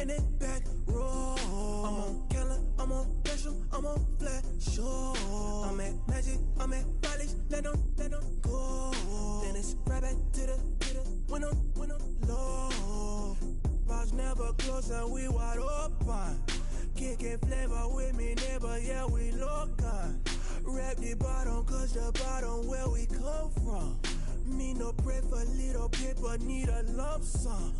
bend it back, roll. I'm on Keller, I'm on Gresham, I'm on Flat Shore. I'm at Magic, I'm at Raleigh, let them go. Then it's right back to the when I'm low. Bars never close and we wide open. Kicking flavor with me, neighbor, yeah, we local. Rap the bottom, cause the bottom where we come from. Me no pray for little paper, need a lump sum.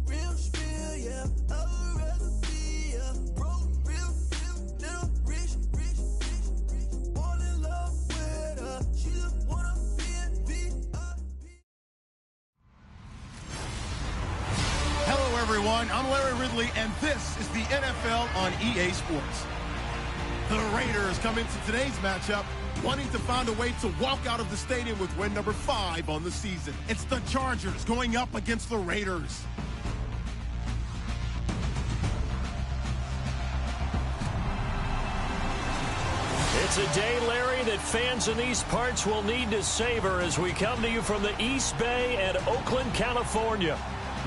Real spill, yeah, I would rather be, yeah. Broke, real, little rich. All in love with her, she just wanna be in VIP. Hello, everyone. I'm Larry Ridley, and this is the NFL on EA Sports. The Raiders come into today's matchup wanting to find a way to walk out of the stadium with win number 5 on the season. It's the Chargers going up against the Raiders. It's a day, Larry, that fans in these parts will need to savor as we come to you from the East Bay and Oakland, California.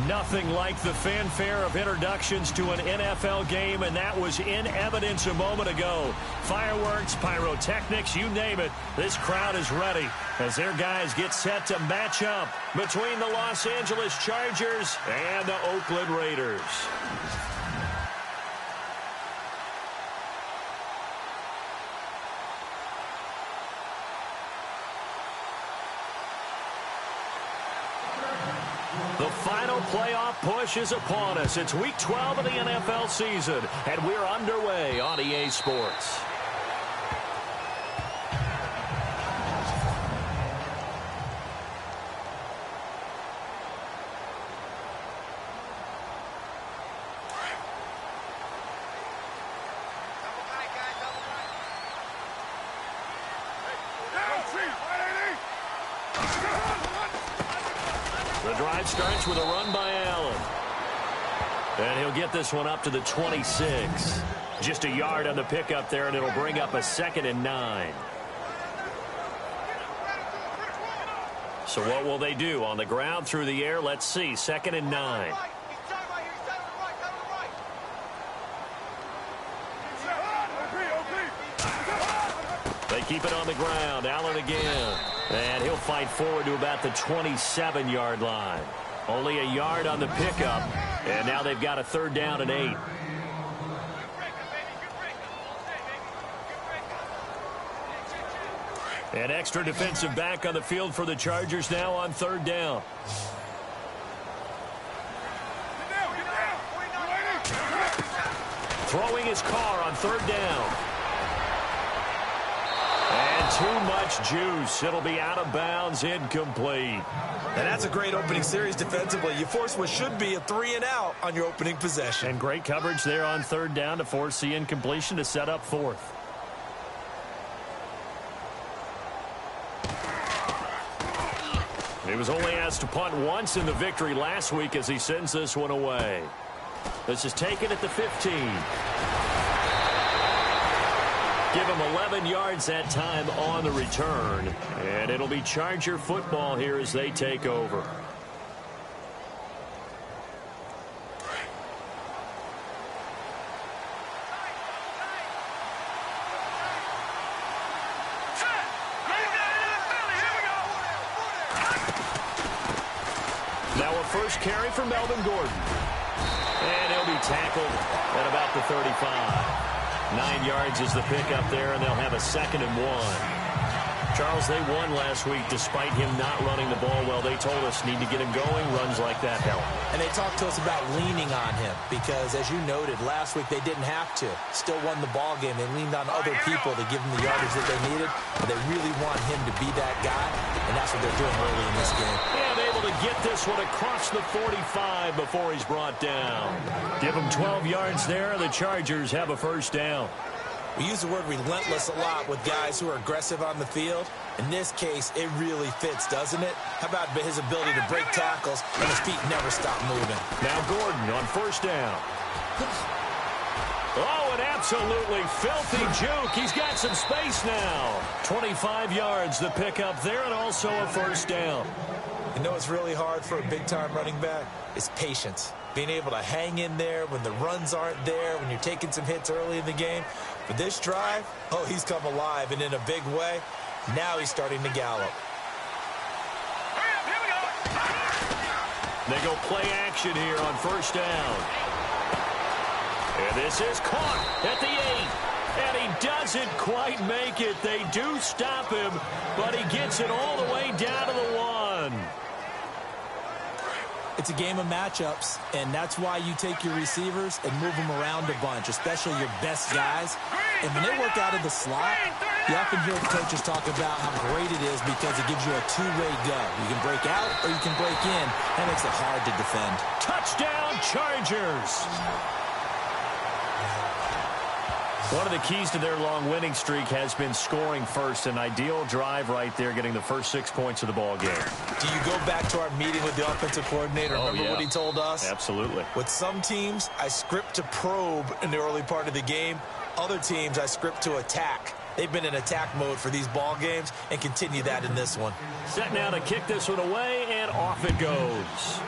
Nothing like the fanfare of introductions to an NFL game, and that was in evidence a moment ago. Fireworks, pyrotechnics, you name it. This crowd is ready as their guys get set to match up between the Los Angeles Chargers and the Oakland Raiders. The final playoff push is upon us. It's week 12 of the NFL season, and we're underway on EA Sports. The drive starts with a run by Allen. And he'll get this one up to the 26. Just a yard on the pickup there, and it'll bring up a 2nd and 9. So what will they do? On the ground, through the air, let's see. 2nd and 9. They keep it on the ground. Allen again. And he'll fight forward to about the 27-yard line. Only a yard on the pickup. And now they've got a 3rd down and 8. An extra defensive back on the field for the Chargers now on 3rd down. Throwing his car on 3rd down. And too much juice. It'll be out of bounds, incomplete. And that's a great opening series defensively. You force what should be a 3-and-out on your opening possession. And great coverage there on 3rd down to force the incompletion to set up 4th. He was only asked to punt once in the victory last week as he sends this one away. This is taken at the 15. Give him 11 yards that time on the return. And it'll be Charger football here as they take over. Now a first carry for Melvin Gordon. And he'll be tackled at about the 35. 9 yards is the pickup there, and they'll have a 2nd and 1. Charles, they won last week despite him not running the ball well. They told us need to get him going. Runs like that help. And they talked to us about leaning on him because, as you noted, last week they didn't have to. Still won the ball game. They leaned on other people to give them the yardage that they needed. But they really want him to be that guy, and that's what they're doing early in this game. And able to get this one across the 45 before he's brought down. Give him 12 yards there. The Chargers have a first down. We use the word relentless a lot with guys who are aggressive on the field. In this case, it really fits, doesn't it? How about his ability to break tackles and his feet never stop moving? Now Gordon on first down. Oh, an absolutely filthy juke. He's got some space now. 25 yards, the pickup there, and also a first down. You know what's really hard for a big-time running back? Is patience. being able to hang in there when the runs aren't there, when you're taking some hits early in the game. For this drive, oh, he's come alive and in a big way. Now he's starting to gallop. They go play action here on first down. And this is caught at the 8. And he doesn't quite make it. They do stop him, but he gets it all the way down to the 1. It's a game of matchups, and that's why you take your receivers and move them around a bunch, especially your best guys. And when they work out of the slot, you often hear coaches talk about how great it is because it gives you a two-way go. You can break out or you can break in. That makes it hard to defend. Touchdown, Chargers! One of the keys to their long winning streak has been scoring first. An ideal drive right there, getting the first 6 points of the ball game. Do you go back to our meeting with the offensive coordinator? Remember what he told us? Absolutely. With some teams, I script to probe in the early part of the game. Other teams, I script to attack. They've been in attack mode for these ball games and continue that in this one. Set now to kick this one away, and off it goes.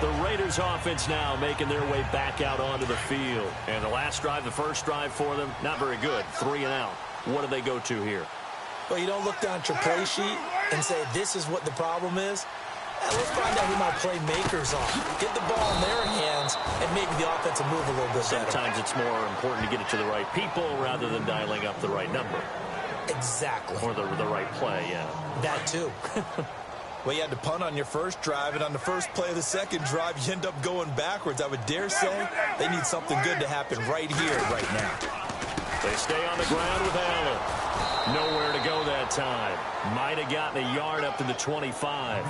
The Raiders offense now making their way back out onto the field. And the last drive, the first drive for them, not very good. 3 and out. What do they go to here? Well, you don't look down at your play sheet and say, this is what the problem is. Let's find out who my playmakers are. Get the ball in their hands and maybe the offense will move a little bit better. Sometimes it's more important to get it to the right people rather than dialing up the right number. Exactly. Or the right play, yeah. That too. Well, you had to punt on your first drive, and on the first play of the second drive, you end up going backwards. I would dare say they need something good to happen right here, right now. They stay on the ground with Allen. Nowhere to go that time. Might have gotten a yard up to the 25.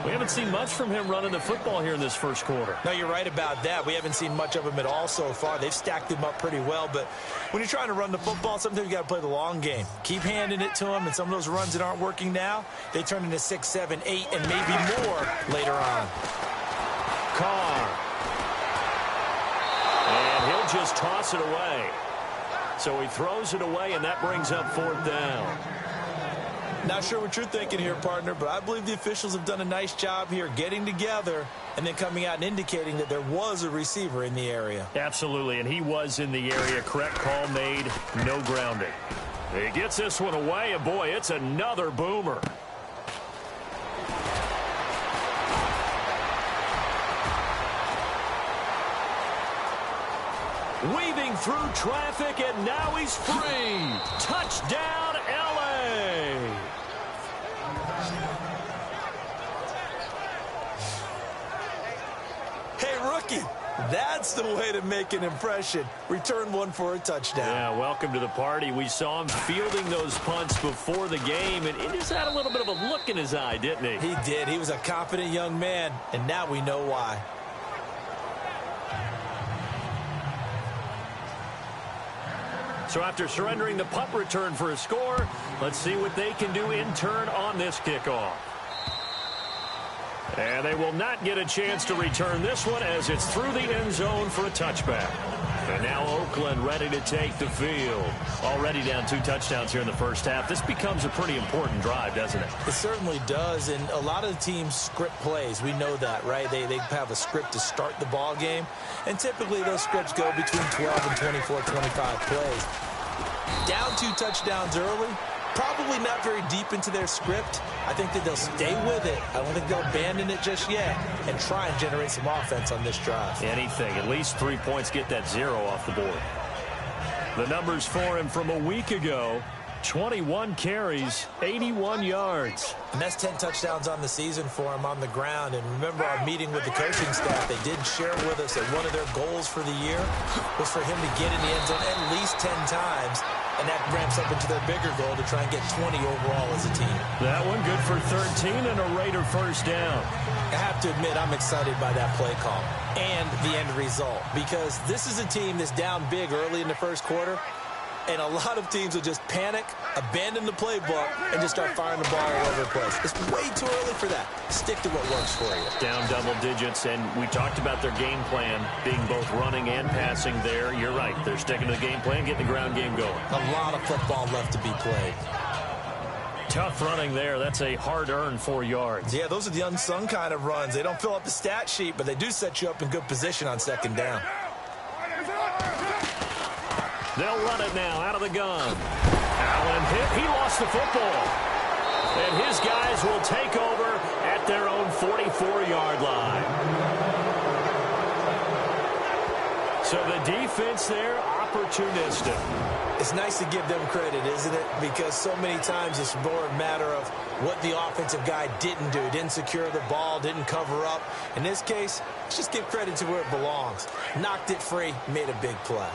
We haven't seen much from him running the football here in this first quarter. No, you're right about that. We haven't seen much of him at all so far. They've stacked him up pretty well, but when you're trying to run the football, sometimes you got to play the long game. Keep handing it to him, and some of those runs that aren't working now, they turn into 6, 7, 8, and maybe more later on. Carr. And he'll just toss it away. So he throws it away, and that brings up 4th down. Not sure what you're thinking here, partner, but I believe the officials have done a nice job here getting together and then coming out and indicating that there was a receiver in the area. Absolutely, and he was in the area. Correct call made, no grounding. He gets this one away, and boy, it's another boomer. Weaving through traffic, and now he's free. Touchdown, L.A. Hey, rookie, that's the way to make an impression. Return one for a touchdown. Yeah, welcome to the party. We saw him fielding those punts before the game, and he just had a little bit of a look in his eye, didn't he? He did. He was a confident young man, and now we know why. So after surrendering the punt return for a score, let's see what they can do in turn on this kickoff. And they will not get a chance to return this one as it's through the end zone for a touchback. And now Oakland ready to take the field. Already down 2 touchdowns here in the first half. This becomes a pretty important drive, doesn't it? It certainly does, and a lot of the teams script plays. We know that, right? They have a script to start the ball game, and typically those scripts go between 12 and 24, 25 plays. Down 2 touchdowns early, probably not very deep into their script. I think that they'll stay with it. I don't think they'll abandon it just yet and try and generate some offense on this drive. Anything. At least 3 points, get that 0 off the board. The numbers for him from a week ago, 21 carries, 81 yards. And that's 10 touchdowns on the season for him on the ground. And remember our meeting with the coaching staff, they did share with us that one of their goals for the year was for him to get in the end zone at least 10 times. And that ramps up into their bigger goal to try and get 20 overall as a team. That one good for 13 and a Raider first down. I have to admit, I'm excited by that play call and the end result, because this is a team that's down big early in the first quarter, And a lot of teams will just panic, abandon the playbook, and just start firing the ball all over the place. It's way too early for that. Stick to what works for you. Down double digits, and we talked about their game plan being both running and passing there. You're right. They're sticking to the game plan, getting the ground game going. A lot of football left to be played. Tough running there. That's a hard-earned 4 yards. Yeah, those are the unsung kind of runs. They don't fill up the stat sheet, but they do set you up in good position on second down. They'll run it now out of the gun. Allen hit. He lost the football. And his guys will take over at their own 44-yard line. So the defense there, opportunistic. It's nice to give them credit, isn't it? Because so many times it's more a matter of what the offensive guy didn't do. Didn't secure the ball, didn't cover up. In this case, let's just give credit to where it belongs. Knocked it free, made a big play.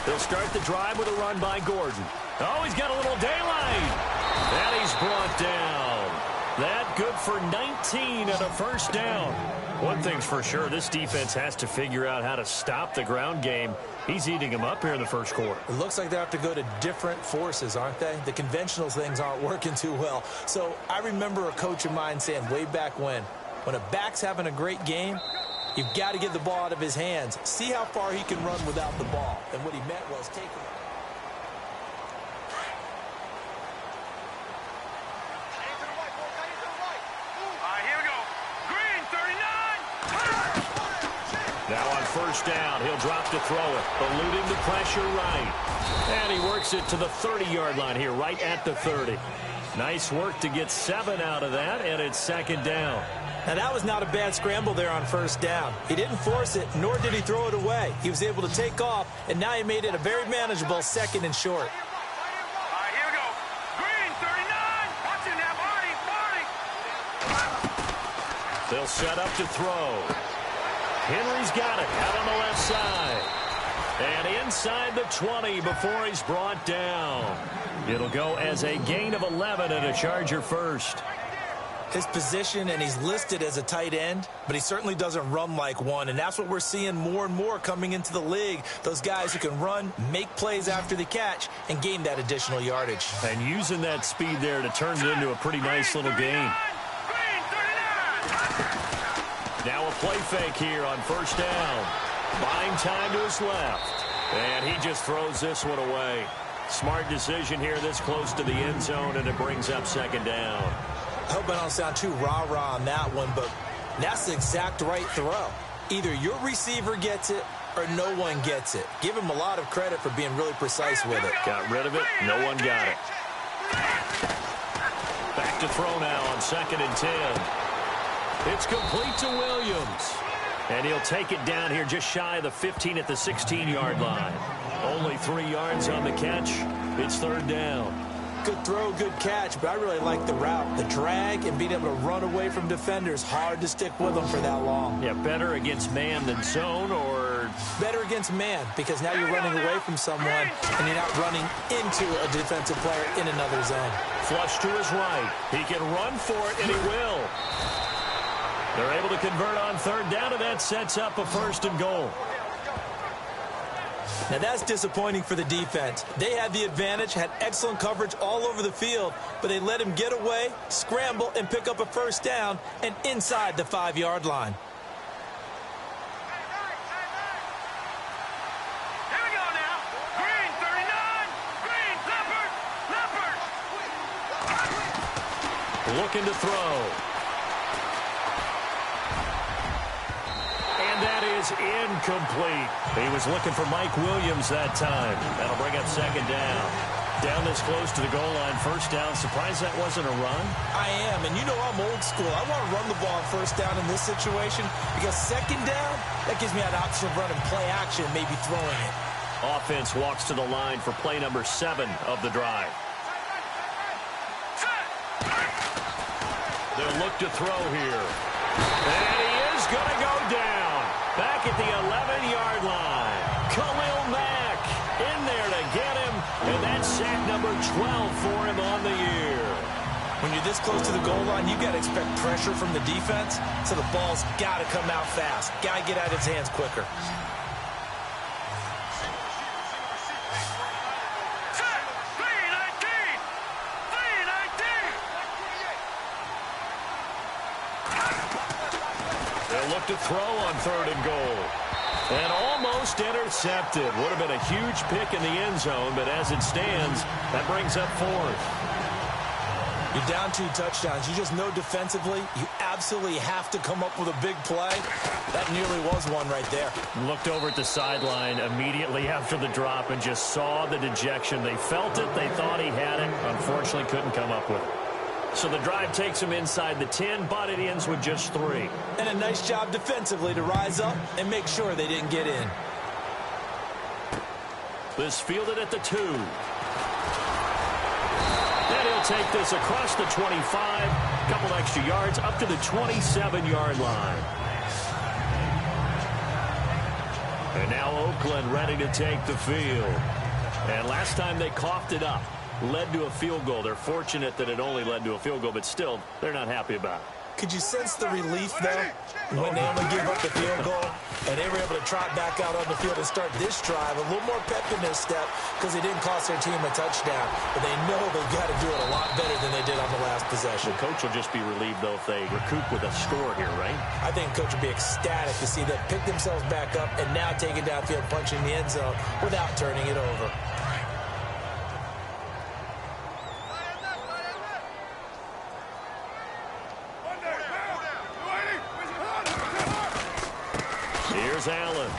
They'll start the drive with a run by Gordon. Oh, he's got a little daylight. And he's brought down. That good for 19 and a first down. One thing's for sure, this defense has to figure out how to stop the ground game. He's eating them up here in the first quarter. It looks like they have to go to different forces, aren't they? The conventional things aren't working too well. So I remember a coach of mine saying way back when a back's having a great game, you've got to get the ball out of his hands. See how far he can run without the ball. And what he meant was take it. Now on first down, he'll drop to throw it, eluding the pressure right. And he works it to the 30-yard line here, right at the 30. Nice work to get 7 out of that, and it's second down. Now, that was not a bad scramble there on first down. He didn't force it, nor did he throw it away. He was able to take off, and now he made it a very manageable second and short. Here we go. Green, 39. Watch it now, Marty. They'll set up to throw. Henry's got it out on the left side. And inside the 20 before he's brought down. It'll go as a gain of 11 and a Charger first. His position, and he's listed as a tight end, but he certainly doesn't run like one, and that's what we're seeing more and more coming into the league. Those guys who can run, make plays after the catch, and gain that additional yardage. And using that speed there to turn it into a pretty nice little gain. Now a play fake here on first down. Buying time to his left. And he just throws this one away. Smart decision here this close to the end zone, and it brings up second down. I hope I don't sound too rah-rah on that one, but that's the exact right throw. Either your receiver gets it or no one gets it. Give him a lot of credit for being really precise with it. Got rid of it. No one got it. Back to throw now on second and 10. It's complete to Williams. And he'll take it down here just shy of the 15 at the 16-yard line. Only 3 yards on the catch. It's third down. Good throw, good catch, but I really like the route. The drag and being able to run away from defenders, hard to stick with them for that long. Yeah, better against man than zone, or better against man, because now you're running away from someone and you're not running into a defensive player in another zone. Flush to his right. He can run for it, and he will. They're able to convert on third down, and that sets up a first and goal. Now, that's disappointing for the defense. They had the advantage, had excellent coverage all over the field, but they let him get away, scramble, and pick up a first down, and inside the 5-yard line. Here we go now. Green, 39. Green, Leopard. Looking to throw. And that is incomplete. He was looking for Mike Williams that time. That'll bring up second down. Down this close to the goal line, first down. Surprised that wasn't a run? I am, and you know I'm old school. I want to run the ball first down in this situation because second down, that gives me an option of running play action, maybe throwing it. Offense walks to the line for play number 7 of the drive. They'll look to throw here. And he is going to go down. Back at the 11-yard line. Khalil Mack in there to get him. And that's sack number 12 for him on the year. When you're this close to the goal line, you've got to expect pressure from the defense, so the ball's got to come out fast. Got to get out of his hands quicker. They'll look to throw on 3rd and goal. And almost intercepted. Would have been a huge pick in the end zone, but as it stands, that brings up 4th. You're down 2 touchdowns. You just know defensively you absolutely have to come up with a big play. That nearly was one right there. Looked over at the sideline immediately after the drop and just saw the dejection. They felt it. They thought he had it. Unfortunately, couldn't come up with it. So the drive takes him inside the 10, but it ends with just 3. And a nice job defensively to rise up and make sure they didn't get in. This fielded at the 2. And he'll take this across the 25, couple extra yards up to the 27-yard line. And now Oakland ready to take the field. And last time they coughed it up, led to a field goal. They're fortunate that it only led to a field goal, but still, they're not happy about it. Could you sense the relief, though, when they only give up the field goal and they were able to trot back out on the field and start this drive? A little more pep in their step because they didn't cost their team a touchdown. But they know they've got to do it a lot better than they did on the last possession. The coach will just be relieved, though, if they recoup with a score here, right? I think coach will be ecstatic to see them pick themselves back up and now take it downfield, punching the end zone without turning it over. Here's Allen.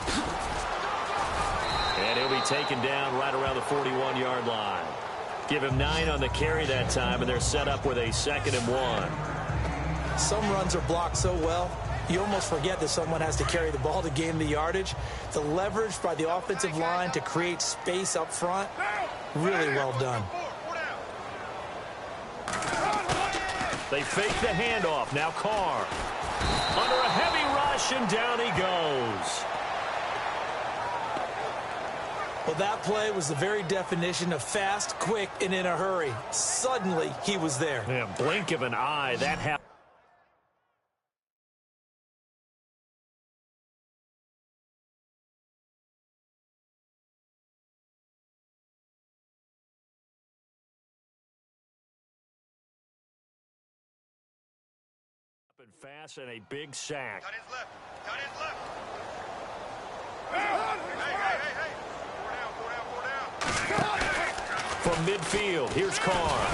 And he'll be taken down right around the 41-yard line. Give him 9 on the carry that time, and they're set up with a 2nd and 1. Some runs are blocked so well, you almost forget that someone has to carry the ball to gain the yardage. The leverage by the offensive line to create space up front, really well done. They fake the handoff. Now Carr. Under a heavy rush, and down he goes. Well, that play was the very definition of fast, quick, and in a hurry. Suddenly, he was there. Yeah, blink of an eye. That happened. Fast and a big sack. Cut his left. Cut his left. Hey. From midfield, here's Carr.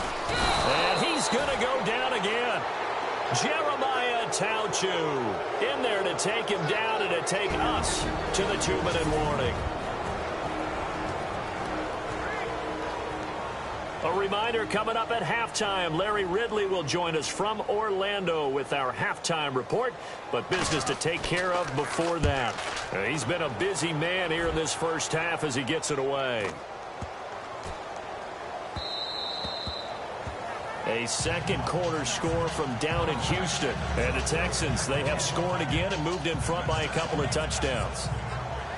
And he's going to go down again. Jeremiah Tauchu in there to take him down and to take us to the 2-minute warning. A reminder, coming up at halftime, Larry Ridley will join us from Orlando with our halftime report, but business to take care of before that. He's been a busy man here in this first half as he gets it away. A second quarter score from down in Houston. And the Texans, they have scored again and moved in front by a couple of touchdowns.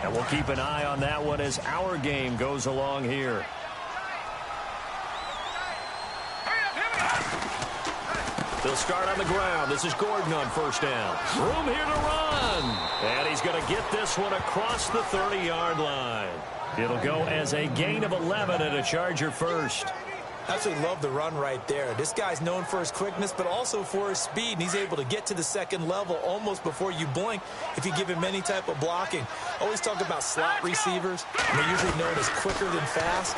And we'll keep an eye on that one as our game goes along here. They'll start on the ground. This is Gordon on first down. Room here to run. And he's going to get this one across the 30-yard line. It'll go as a gain of 11 and a Charger first. Absolutely love the run right there. This guy's known for his quickness, but also for his speed, and he's able to get to the second level almost before you blink if you give him any type of blocking. Always talk about slot receivers, and they're usually known as quicker than fast.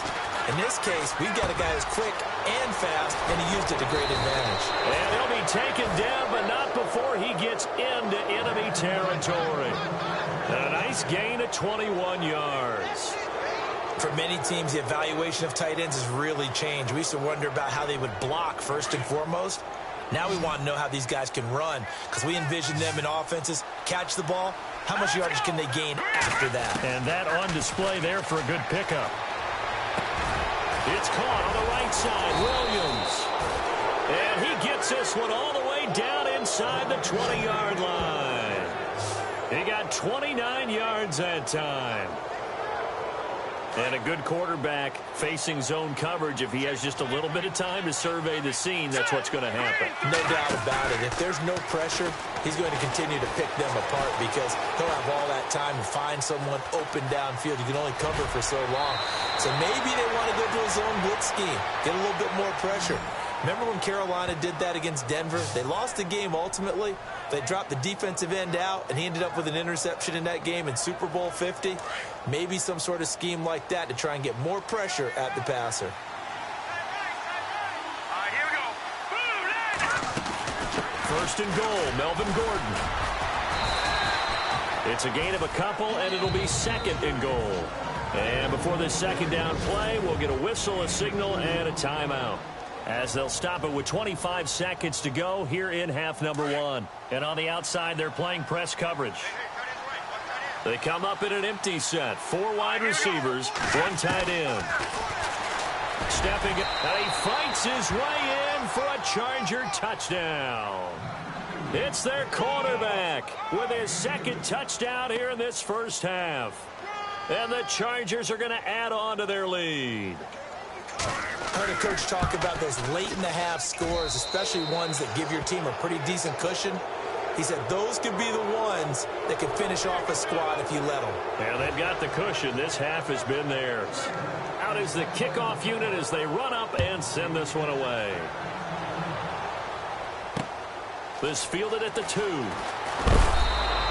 In this case, we've got a guy who's quick and fast, and he used it to great advantage. And he'll be taken down, but not before he gets into enemy territory. A nice gain of 21 yards. For many teams, the evaluation of tight ends has really changed. We used to wonder about how they would block first and foremost. Now we want to know how these guys can run because we envision them in offenses, catch the ball. How much yardage can they gain after that? And that on display there for a good pickup. It's caught on the right side, Williams. And he gets this one all the way down inside the 20-yard line. He got 29 yards that time. And a good quarterback facing zone coverage, if he has just a little bit of time to survey the scene, that's what's going to happen. No doubt about it. If there's no pressure, he's going to continue to pick them apart because he'll have all that time to find someone open downfield. You can only cover for so long. So maybe they want to go to a zone blitz scheme, get a little bit more pressure. Remember when Carolina did that against Denver? They lost the game ultimately. They dropped the defensive end out, and he ended up with an interception in that game in Super Bowl 50. Maybe some sort of scheme like that to try and get more pressure at the passer. Here we go. First and goal, Melvin Gordon. It's a gain of a couple, and it'll be second and goal. And before this second down play, we'll get a whistle, a signal, and a timeout, as they'll stop it with 25 seconds to go here in half number one. And on the outside, they're playing press coverage. They come up in an empty set. 4 wide receivers, 1 tight end. Stepping, and he fights his way in for a Charger touchdown. It's their quarterback with his second touchdown here in this first half. And the Chargers are going to add on to their lead. I heard a coach talk about those late-in-the-half scores, especially ones that give your team a pretty decent cushion. He said those could be the ones that can finish off a squad if you let them. Yeah, they've got the cushion. This half has been theirs. Out is the kickoff unit as they run up and send this one away. This fielded at the 2.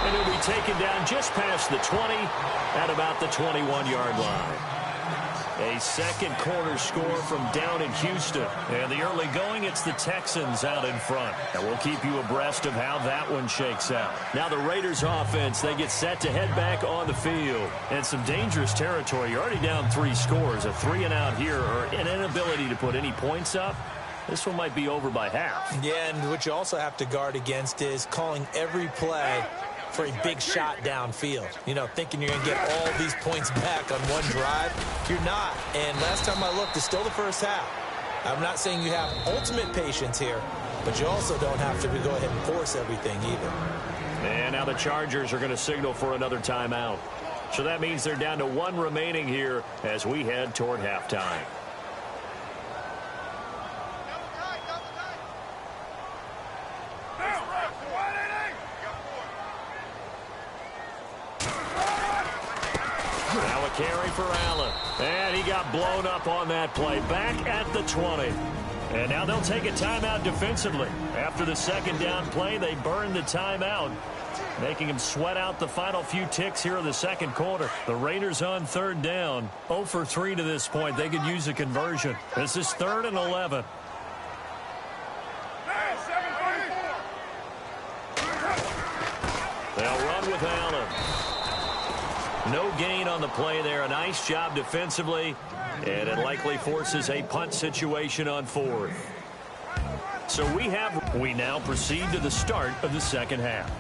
And it'll be taken down just past the 20 at about the 21-yard line. A second quarter score from down in Houston. And the early going, it's the Texans out in front. And we'll keep you abreast of how that one shakes out. Now the Raiders offense, they get set to head back on the field. And some dangerous territory. You're already down 3 scores. A 3-and-out here, or an inability to put any points up. This one might be over by half. Yeah, and what you also have to guard against is calling every play for a big shot downfield. You know, thinking you're going to get all these points back on one drive. You're not. And last time I looked, it's still the first half. I'm not saying you have ultimate patience here, but you also don't have to go ahead and force everything either. And now the Chargers are going to signal for another timeout. So that means they're down to 1 remaining here as we head toward halftime. Carry for Allen. And he got blown up on that play. Back at the 20. And now they'll take a timeout defensively. After the second down play, they burned the timeout, making him sweat out the final few ticks here in the second quarter. The Raiders on third down. 0 for 3 to this point. They could use a conversion. This is 3rd and 11. They'll run with Allen. No gain on the play there. A nice job defensively. And it likely forces a punt situation on 4th. So we now proceed to the start of the second half.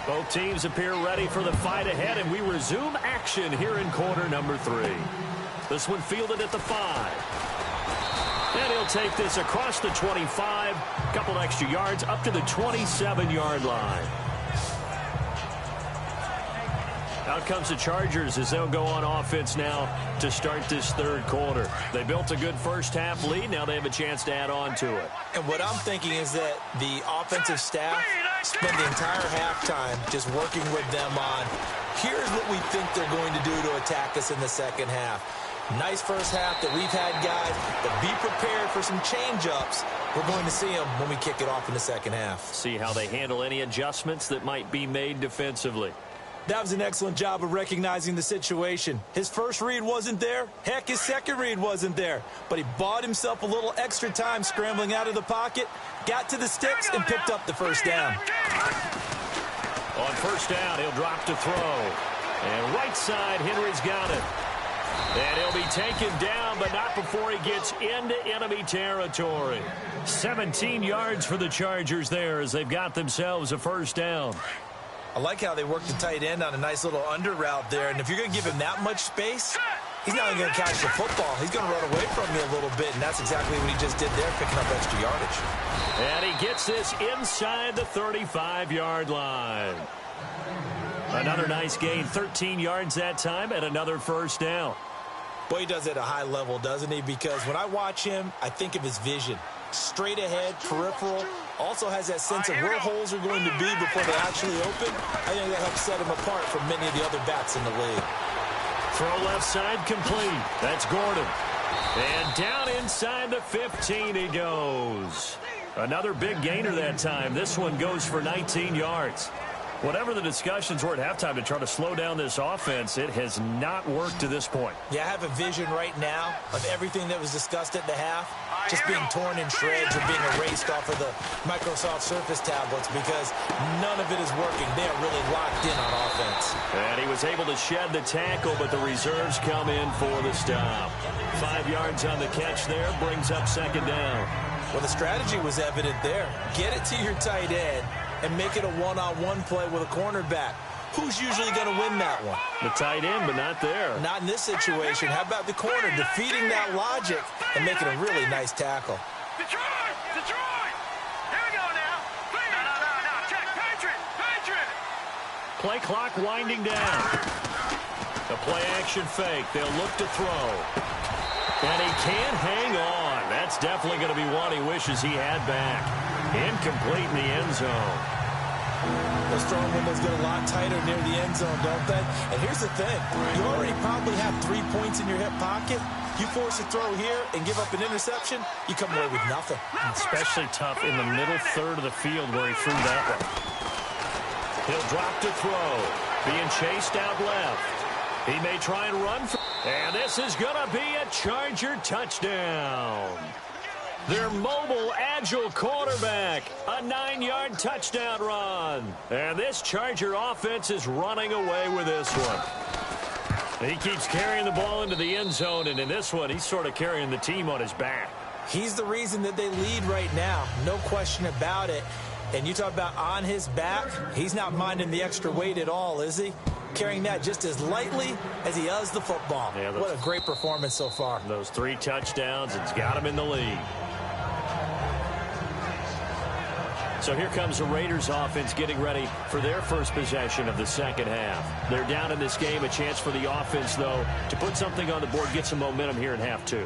Both teams appear ready for the fight ahead, and we resume action here in quarter number 3. This one fielded at the 5. And he'll take this across the 25. Couple extra yards up to the 27-yard line. Out comes the Chargers as they'll go on offense now to start this third quarter. They built a good first half lead. Now they have a chance to add on to it. And what I'm thinking is that the offensive staff spend the entire halftime just working with them on, here's what we think they're going to do to attack us in the second half. Nice first half that we've had, guys, but be prepared for some change-ups. We're going to see them when we kick it off in the second half. See how they handle any adjustments that might be made defensively. That was an excellent job of recognizing the situation. His first read wasn't there. Heck, his second read wasn't there. But he bought himself a little extra time scrambling out of the pocket, got to the sticks, and picked up the first down. On first down, he'll drop to throw. And right side, Henry's got it. And he'll be taken down, but not before he gets into enemy territory. 17 yards for the Chargers there as they've got themselves a first down. I like how they worked the tight end on a nice little under route there. And if you're going to give him that much space, he's not going to catch the football. He's going to run away from you a little bit, and that's exactly what he just did there, picking up extra yardage. And he gets this inside the 35-yard line. Another nice gain, 13 yards that time, and another first down. Boy, he does it at a high level, doesn't he? Because when I watch him, I think of his vision. Straight ahead, peripheral. Also has that sense of where holes are going to be before they actually open. I think that helps set him apart from many of the other backs in the league. Throw left side complete. That's Gordon. And down inside the 15 he goes. Another big gainer that time. This one goes for 19 yards. Whatever the discussions were at halftime to try to slow down this offense, it has not worked to this point. Yeah, I have a vision right now of everything that was discussed at the half just being torn in shreds or being erased off of the Microsoft Surface tablets because none of it is working. They are really locked in on offense. And he was able to shed the tackle, but the reserves come in for the stop. 5 yards on the catch there, brings up second down. Well, the strategy was evident there. Get it to your tight end and make it a one-on-one play with a cornerback. Who's usually going to win that one? The tight end, but not there. Not in this situation. How about the corner defeating that logic and making a really nice tackle? Detroit! Detroit! Here we go now. No. Check. Patriot! Play clock winding down. The play action fake. They'll look to throw. And he can't hang on. That's definitely going to be one he wishes he had back. Incomplete in the end zone. Those throwing windows get a lot tighter near the end zone, don't they? And here's the thing. You already probably have 3 points in your hip pocket. You force a throw here and give up an interception, you come away with nothing. Especially tough in the middle third of the field where he threw that one. He'll drop to throw. Being chased out left. He may try and run. And this is going to be a Charger touchdown. Their mobile, agile quarterback, a 9-yard touchdown run. And this Charger offense is running away with this one. He keeps carrying the ball into the end zone, and in this one, he's sort of carrying the team on his back. He's the reason that they lead right now, no question about it. And you talk about on his back, he's not minding the extra weight at all, is he? Carrying that just as lightly as he does the football. Yeah, what a great performance so far. Those 3 touchdowns, it's got him in the lead. So here comes the Raiders offense getting ready for their first possession of the second half. They're down in this game. A chance for the offense, though, to put something on the board, get some momentum here in half 2.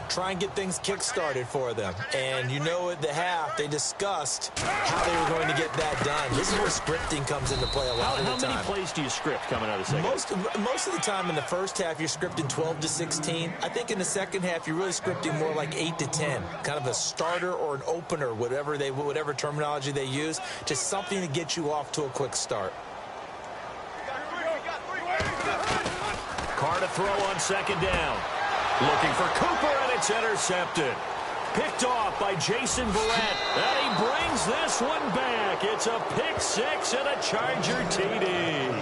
Try and get things kick-started for them. And you know at the half, they discussed how they were going to get that done. This is where scripting comes into play a lot of the time. How many plays do you script coming out of the second half? Most of the time in the first half, you're scripting 12 to 16. I think in the second half, you're really scripting more like 8 to 10. Kind of a starter or an opener, whatever terminology they use. Just something to get you off to a quick start. Carr to throw on second down. Looking for Cooper, and it's intercepted. Picked off by Jason Barrett, and he brings this one back. It's a pick 6 and a Charger TD.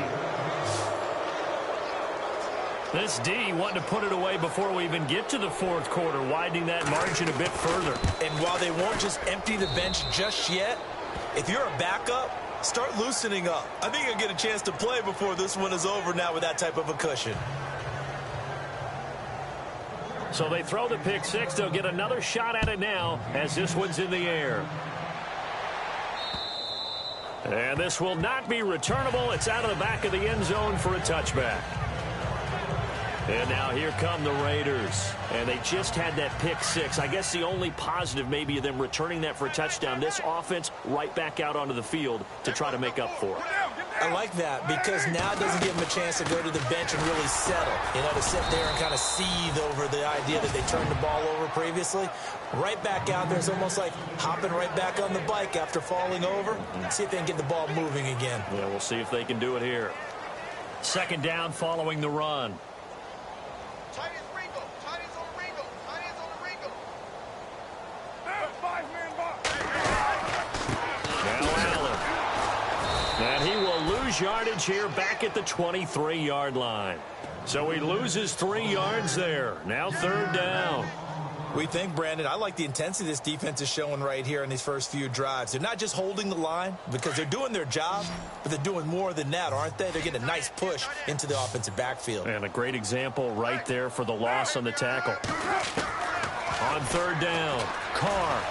This D wanting to put it away before we even get to the fourth quarter, widening that margin a bit further. And while they won't just empty the bench just yet, if you're a backup, start loosening up. I think you'll get a chance to play before this one is over now with that type of a cushion. So they throw the pick 6. They'll get another shot at it now as this one's in the air. And this will not be returnable. It's out of the back of the end zone for a touchback. And now here come the Raiders. And they just had that pick 6. I guess the only positive maybe of them returning that for a touchdown. This offense right back out onto the field to try to make up for it. I like that because now it doesn't give them a chance to go to the bench and really settle. You know, to sit there and kind of seethe over the idea that they turned the ball over previously. Right back out there. It's almost like hopping right back on the bike after falling over. See if they can get the ball moving again. Yeah, we'll see if they can do it here. Second down following the run. And he will lose yardage here back at the 23-yard line. So he loses 3 yards there. Now third down. We think, Brandon, I like the intensity this defense is showing right here in these first few drives. They're not just holding the line because they're doing their job, but they're doing more than that, aren't they? They're getting a nice push into the offensive backfield. And a great example right there for the loss on the tackle. On third down, Carr.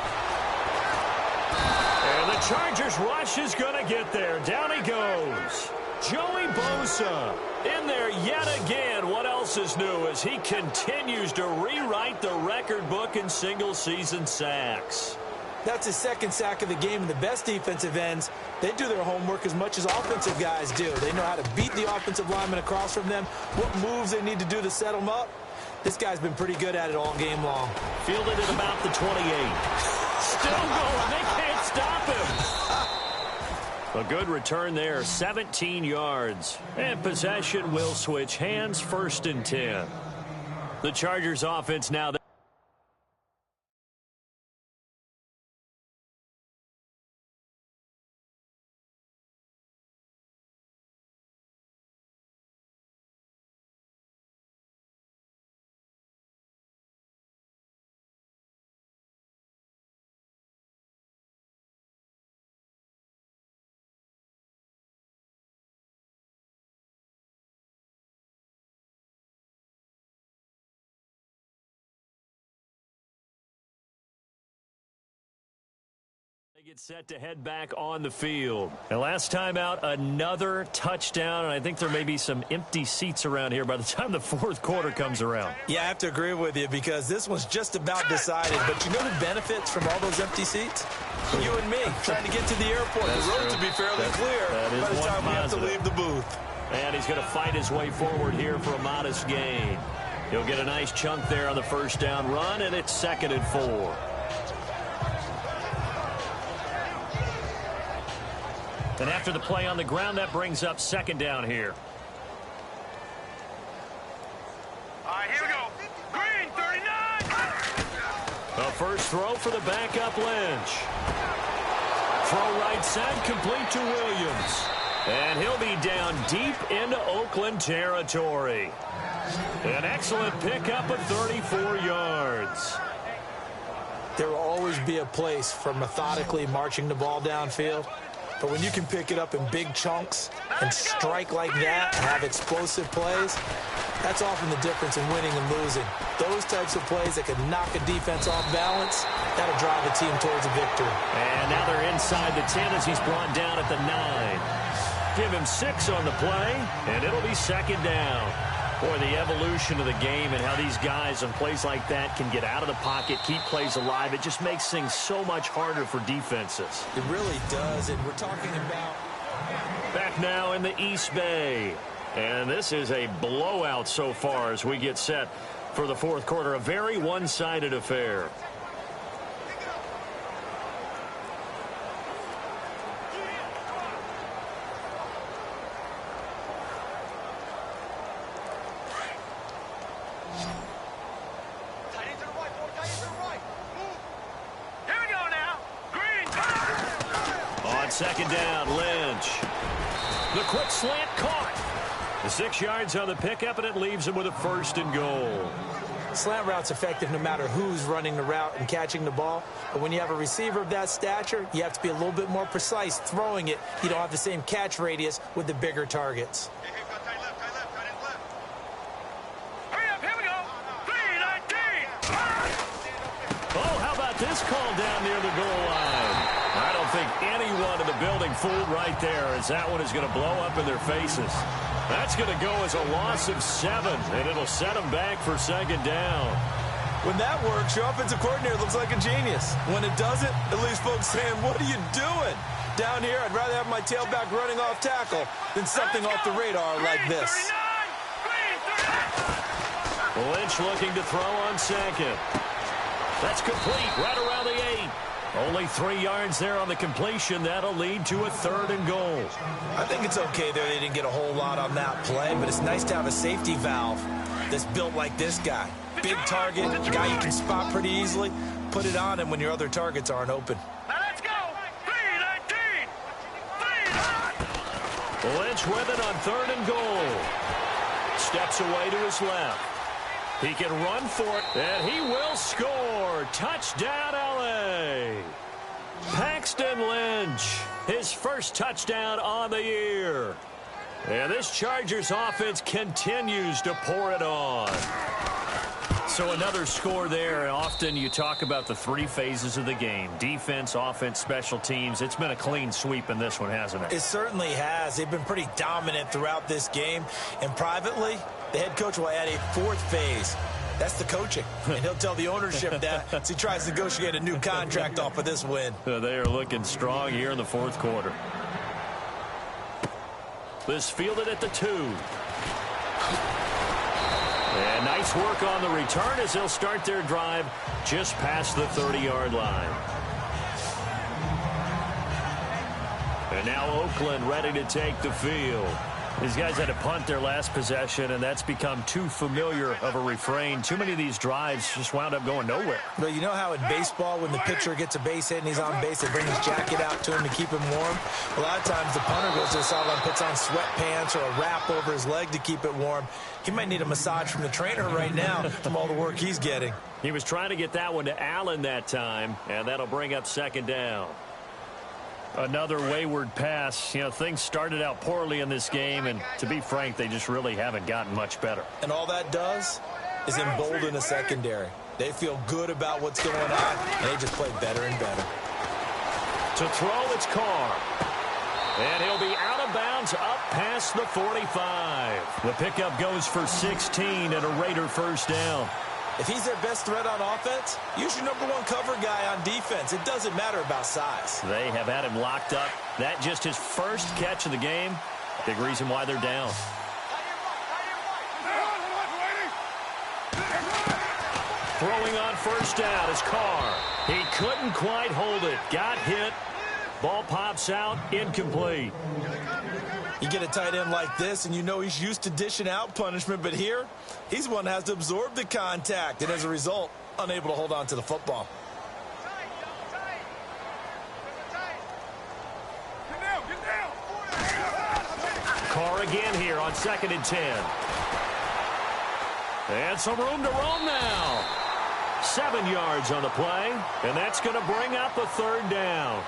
And the Chargers rush is going to get there. Down he goes. Joey Bosa in there yet again. What else is new as he continues to rewrite the record book in single-season sacks. That's his second sack of the game, and the best defensive ends, they do their homework as much as offensive guys do. They know how to beat the offensive lineman across from them, what moves they need to do to set them up. This guy's been pretty good at it all game long. Fielded at about the 28. Still going. They can't stop him. A good return there, 17 yards. And possession will switch hands, 1st and 10. The Chargers offense now. They get set to head back on the field. And last time out, another touchdown, and I think there may be some empty seats around here by the time the 4th quarter comes around. Yeah, I have to agree with you because this one's just about decided. But you know who benefits from all those empty seats? You and me, trying to get to the airport. The road to be fairly clear by the time we have to leave the booth. And he's going to fight his way forward here for a modest gain. He'll get a nice chunk there on the 1st down run, and it's 2nd and 4. And after the play on the ground, that brings up 2nd down here. All right, here we go. Green, 39. The first throw for the backup Lynch. Throw right side, complete to Williams. And he'll be down deep into Oakland territory. An excellent pickup of 34 yards. There will always be a place for methodically marching the ball downfield. But when you can pick it up in big chunks and strike like that and have explosive plays, that's often the difference in winning and losing. Those types of plays that can knock a defense off balance, that'll drive a team towards a victory. And now they're inside the 10 as he's brought down at the 9. Give him 6 on the play, and it'll be 2nd down. Boy, the evolution of the game and how these guys on plays like that can get out of the pocket, keep plays alive, it just makes things so much harder for defenses. It really does, and we're talking about... Back now in the East Bay. And this is a blowout so far as we get set for the 4th quarter. A very one-sided affair. Here we go now. Green. On 2nd down, Lynch. The quick slant caught. The 6 yards on the pickup, and it leaves him with a 1st and goal. Slant route's effective no matter who's running the route and catching the ball. But when you have a receiver of that stature, you have to be a little bit more precise throwing it. You don't have the same catch radius with the bigger targets. Hurry up, here we go. 3-19. Oh, how about this call down near the goal line? I don't think anyone in the building fooled right there, as that one is going to blow up in their faces. That's going to go as a loss of 7, and it'll set them back for 2nd down. When that works, your offensive coordinator looks like a genius. When it doesn't, at least folks saying, what are you doing? Down here, I'd rather have my tailback running off tackle than something off the radar like this. Lynch looking to throw on 2nd. That's complete right around the 8. Only 3 yards there on the completion. That'll lead to a 3rd and goal. I think it's okay there. They didn't get a whole lot on that play, but it's nice to have a safety valve that's built like this guy. Big target, guy you can spot pretty easily. Put it on him when your other targets aren't open. Now let's go. 3-19. 3-19. Lynch with it on 3rd and goal. Steps away to his left. He can run for it, and he will score. Touchdown, L.A. Paxton Lynch, his first touchdown on the year. And this Chargers offense continues to pour it on. So another score there, and often you talk about the three phases of the game: defense, offense, special teams. It's been a clean sweep in this one, hasn't it? It certainly has. They've been pretty dominant throughout this game. And privately, the head coach will add a fourth phase. That's the coaching. And he'll tell the ownership that as he tries to negotiate a new contract off of this win. They are looking strong here in the fourth quarter. This fielded at the 2. And nice work on the return as they'll start their drive just past the 30-yard line. And now Oakland ready to take the field. These guys had to punt their last possession, and that's become too familiar of a refrain. Too many of these drives just wound up going nowhere. Well, you know how in baseball, when the pitcher gets a base hit and he's on base, they bring his jacket out to him to keep him warm? A lot of times the punter goes to the sideline, puts on sweatpants or a wrap over his leg to keep it warm. He might need a massage from the trainer right now from all the work he's getting. He was trying to get that one to Allen that time, and that'll bring up second down. Another wayward pass. You know, things started out poorly in this game, and to be frank, they just really haven't gotten much better. And all that does is embolden a secondary. They feel good about what's going on, and they just play better and better. To throw, it's Carr. And he'll be out of bounds up past the 45. The pickup goes for 16 and a Raider first down. If he's their best threat on offense, use your number one cover guy on defense. It doesn't matter about size. They have had him locked up. That just his first catch of the game. Big reason why they're down. Throwing on first down is Carr. He couldn't quite hold it. Got hit. Ball pops out. Incomplete. You get a tight end like this, and you know he's used to dishing out punishment, but here, he's one that has to absorb the contact, and as a result, unable to hold on to the football. Carr again here on 2nd and 10. And some room to roam now. 7 yards on the play, and that's going to bring up a third down.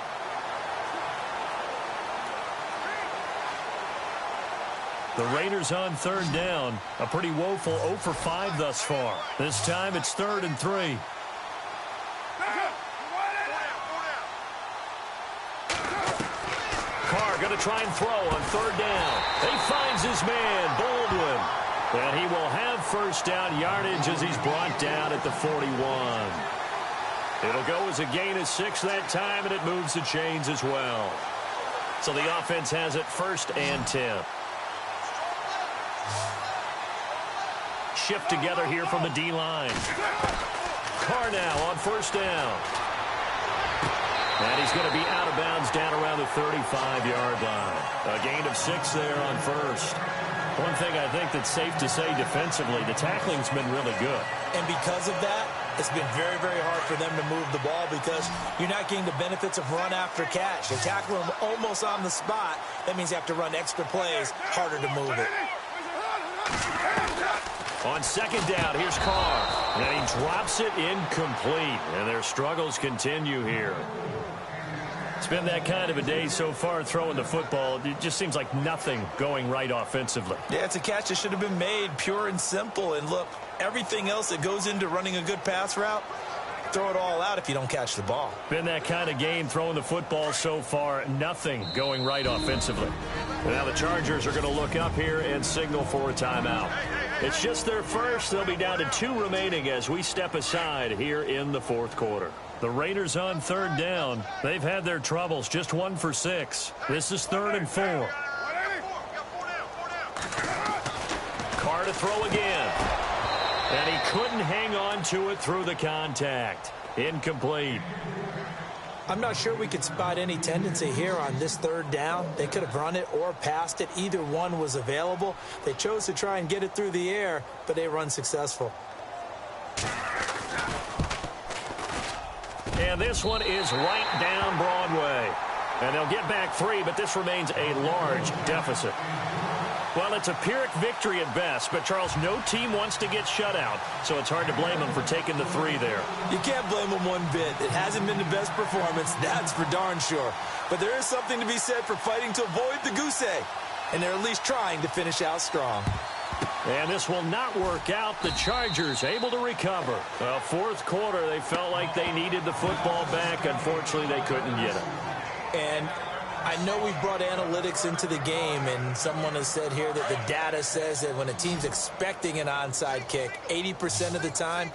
The Raiders on third down. A pretty woeful 0 for 5 thus far. This time it's 3rd and 3. Carr going to try and throw on third down. He finds his man, Baldwin. And he will have first down yardage as he's brought down at the 41. It'll go as a gain of 6 that time, and it moves the chains as well. So the offense has it 1st and 10. Shift together here from the D-line. Carr now on first down. And he's going to be out of bounds down around the 35-yard line. A gain of 6 there on first. One thing I think that's safe to say defensively, the tackling's been really good. And because of that, it's been very, very hard for them to move the ball because you're not getting the benefits of run after catch. They tackle them almost on the spot. That means you have to run extra plays, harder to move it. On second down, here's Carr. And he drops it incomplete. And their struggles continue here. It's been that kind of a day so far throwing the football. It just seems like nothing going right offensively. Yeah, it's a catch that should have been made pure and simple. And look, everything else that goes into running a good pass route, throw it all out if you don't catch the ball. Been that kind of game throwing the football so far. Nothing going right offensively. Now the Chargers are going to look up here and signal for a timeout. It's just their first. They'll be down to 2 remaining as we step aside here in the fourth quarter. The Raiders on third down. They've had their troubles. Just 1 for 6. This is 3rd and 4. Carr to throw again. And he couldn't hang on to it through the contact. Incomplete. I'm not sure we could spot any tendency here on this third down. They could have run it or passed it. Either one was available. They chose to try and get it through the air, but they were unsuccessful. And this one is right down Broadway. And they'll get back 3, but this remains a large deficit. Well, it's a Pyrrhic victory at best, but, Charles, no team wants to get shut out, so it's hard to blame them for taking the 3 there. You can't blame them one bit. It hasn't been the best performance, that's for darn sure. But there is something to be said for fighting to avoid the goose egg, and they're at least trying to finish out strong. And this will not work out. The Chargers able to recover. Well, fourth quarter, they felt like they needed the football back. Unfortunately, they couldn't get it. And I know we brought analytics into the game, and someone has said here that the data says that when a team's expecting an onside kick, 80% of the time,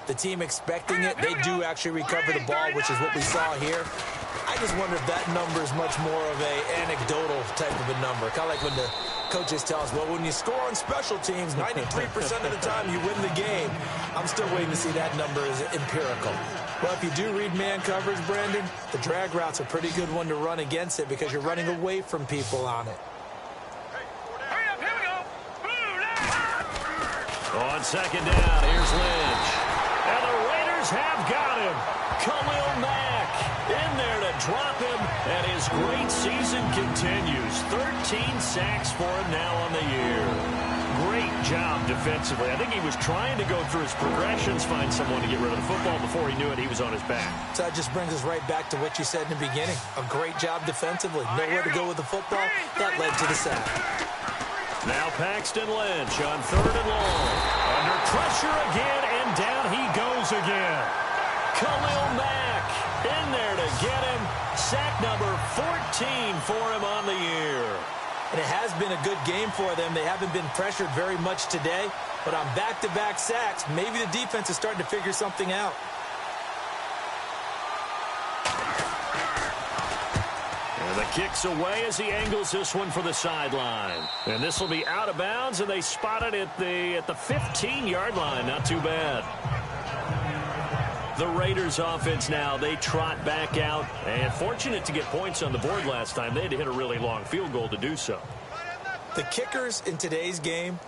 the team expecting it, they do actually recover the ball, which is what we saw here. I just wonder if that number is much more of a anecdotal type of a number. Kind of like when the coaches tell us, well, when you score on special teams, 93% of the time you win the game. I'm still waiting to see that number is empirical. Well, if you do read man coverage, Brandon, the drag route's a pretty good one to run against it because you're running away from people on it. Hurry up, here we go. On second down, here's Lynch. And the Raiders have got him. Khalil Mack in there to drop him, and his great season continues. 13 sacks for him now on the year. Great job defensively. I think he was trying to go through his progressions, find someone to get rid of the football. Before he knew it, he was on his back. So that just brings us right back to what you said in the beginning. A great job defensively. Nowhere to go with the football. That led to the sack. Now Paxton Lynch on 3rd and long. Under pressure again, and down he goes again. Khalil Mack in there to get him. Sack number 14 for him on the year. And it has been a good game for them. They haven't been pressured very much today. But on back-to-back sacks, maybe the defense is starting to figure something out. And the kick's away as he angles this one for the sideline. And this will be out of bounds, and they spot it at the 15-yard line. Not too bad. The Raiders offense now, they trot back out. And fortunate to get points on the board last time. They had to hit a really long field goal to do so. The kickers in today's game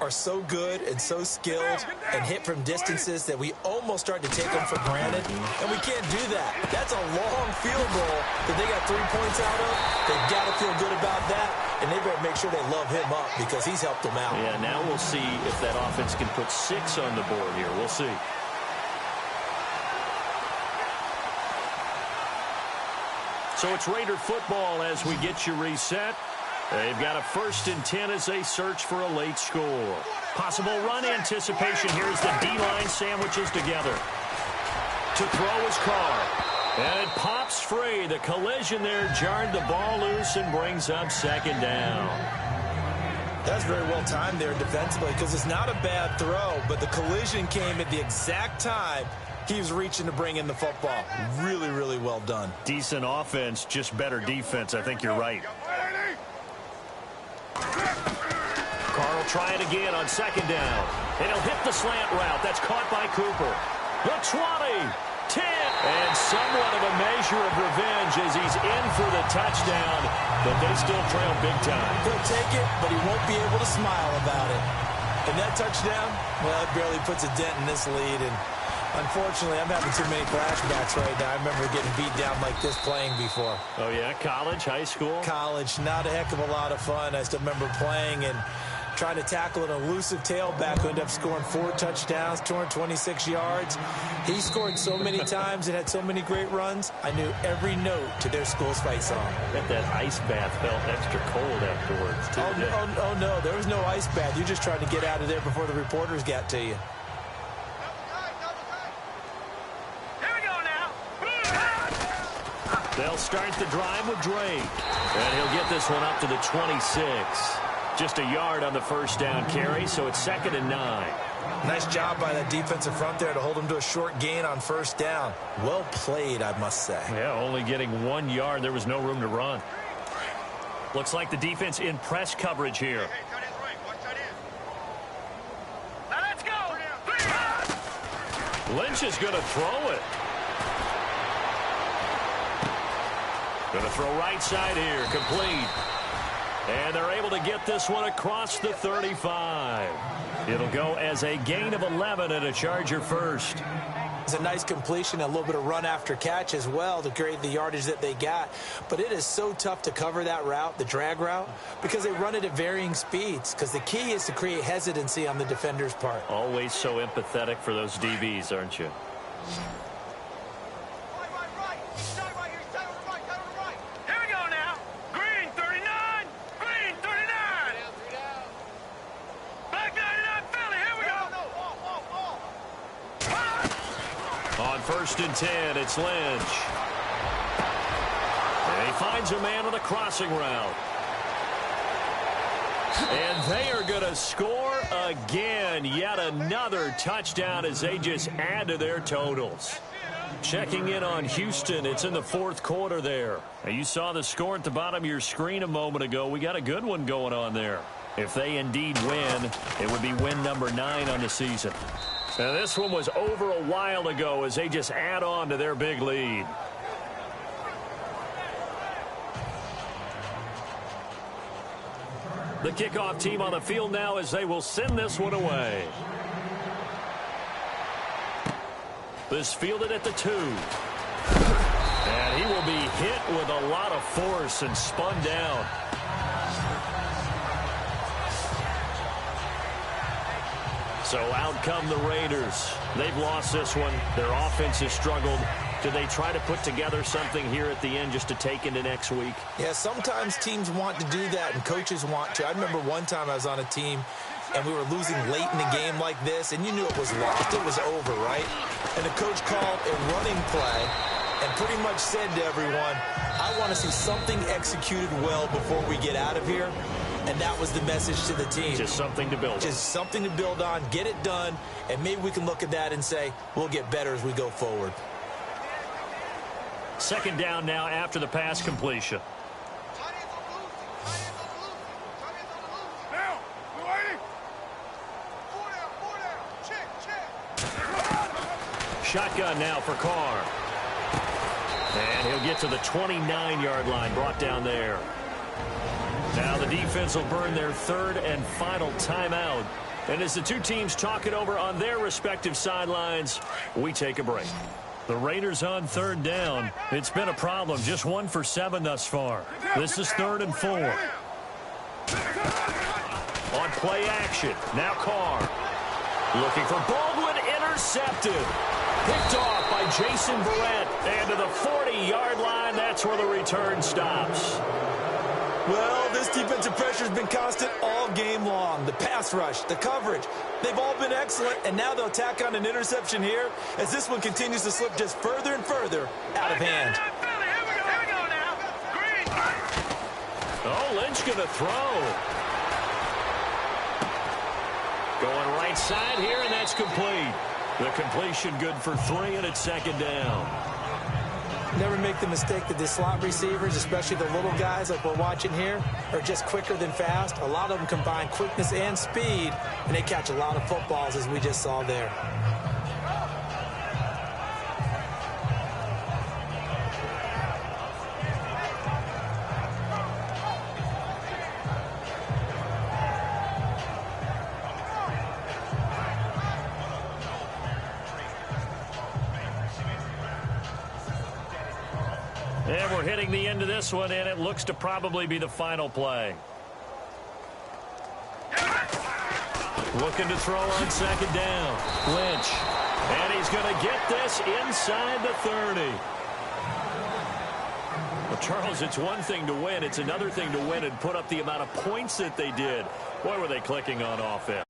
are so good and so skilled and hit from distances that we almost start to take them for granted. And we can't do that. That's a long field goal that they got 3 points out of. They've got to feel good about that. And they better make sure they love him up because he's helped them out. Yeah, now we'll see if that offense can put 6 on the board here. We'll see. So it's Raider football as we get you reset. They've got a 1st and 10 as they search for a late score. Possible run anticipation here as the D-line sandwiches together. To throw his car. And it pops free. The collision there jarred the ball loose and brings up 2nd down. That's very well timed there defensively because it's not a bad throw, but the collision came at the exact time he was reaching to bring in the football. Really, really well done. Decent offense, just better defense. I think you're right. Carr will try it again on 2nd down. And he'll hit the slant route. That's caught by Cooper. The 20, 10, and somewhat of a measure of revenge as he's in for the touchdown, but they still trail big time. He'll take it, but he won't be able to smile about it. And that touchdown, well, it barely puts a dent in this lead, and unfortunately, I'm having too many flashbacks right now. I remember getting beat down like this playing before. Oh, yeah? College, high school? College, not a heck of a lot of fun. I still remember playing and trying to tackle an elusive tailback who ended up scoring 4 touchdowns, 226 yards. He scored so many times and had so many great runs, I knew every note to their school's fight song. Bet that ice bath felt extra cold afterwards, too. Oh, no, there was no ice bath. You just tried to get out of there before the reporters got to you. They'll start the drive with Drake. And he'll get this one up to the 26. Just a yard on the 1st down carry, so it's 2nd and 9. Nice job by that defensive front there to hold him to a short gain on 1st down. Well played, I must say. Yeah, only getting 1 yard. There was no room to run. Looks like the defense in press coverage here. Now let's go. Lynch is going to throw it. Going to throw right side here, complete. And they're able to get this one across the 35. It'll go as a gain of 11 and a Charger 1st. It's a nice completion, a little bit of run after catch as well to create the yardage that they got. But it is so tough to cover that route, the drag route, because they run it at varying speeds. Because the key is to create hesitancy on the defender's part. Always so empathetic for those DBs, aren't you? Back down! 1st and 10. It's Lynch. And he finds a man on the crossing route. And they are going to score again. Yet another touchdown as they just add to their totals. Checking in on Houston. It's in the 4th quarter there. Now, you saw the score at the bottom of your screen a moment ago. We got a good one going on there. If they indeed win, it would be win number 9 on the season. Now, this one was over a while ago as they just add on to their big lead. The kickoff team on the field now as they will send this one away. This fielded at the 2. And he will be hit with a lot of force and spun down. So out come the Raiders. They've lost this one. Their offense has struggled. Do they try to put together something here at the end just to take into next week? Yeah, sometimes teams want to do that and coaches want to. I remember one time I was on a team and we were losing late in the game like this, and you knew it was lost. It was over, right? And the coach called a running play and pretty much said to everyone, I want to see something executed well before we get out of here. And that was the message to the team. Just something to build on. Just something to build on, get it done, and maybe we can look at that and say, we'll get better as we go forward. 2nd down now after the pass completion. Shotgun now for Carr. And he'll get to the 29-yard line, brought down there. Now the defense will burn their 3rd and final timeout. And as the two teams talk it over on their respective sidelines, we take a break. The Raiders on 3rd down. It's been a problem. Just 1 for 7 thus far. This is 3rd and 4. On play action. Now Carr. Looking for Baldwin. Intercepted. Picked off by Jason Verrett. And to the 40-yard line, that's where the return stops. Well, this defensive pressure has been constant all game long. The pass rush, the coverage, they've all been excellent, and now they'll tack on an interception here as this one continues to slip just further and further out of hand. Here we go now. Green. Oh, Lynch going to throw. Going right side here, and that's complete. The completion good for 3, and it's 2nd down. Never make the mistake that the slot receivers, especially the little guys like we're watching here, are just quicker than fast. A lot of them combine quickness and speed, and they catch a lot of footballs, as we just saw there. And we're hitting the end of this one, and it looks to probably be the final play. Looking to throw on 2nd down. Lynch. And he's going to get this inside the 30. Well, Charles, it's one thing to win. It's another thing to win and put up the amount of points that they did. Boy, were they clicking on offense.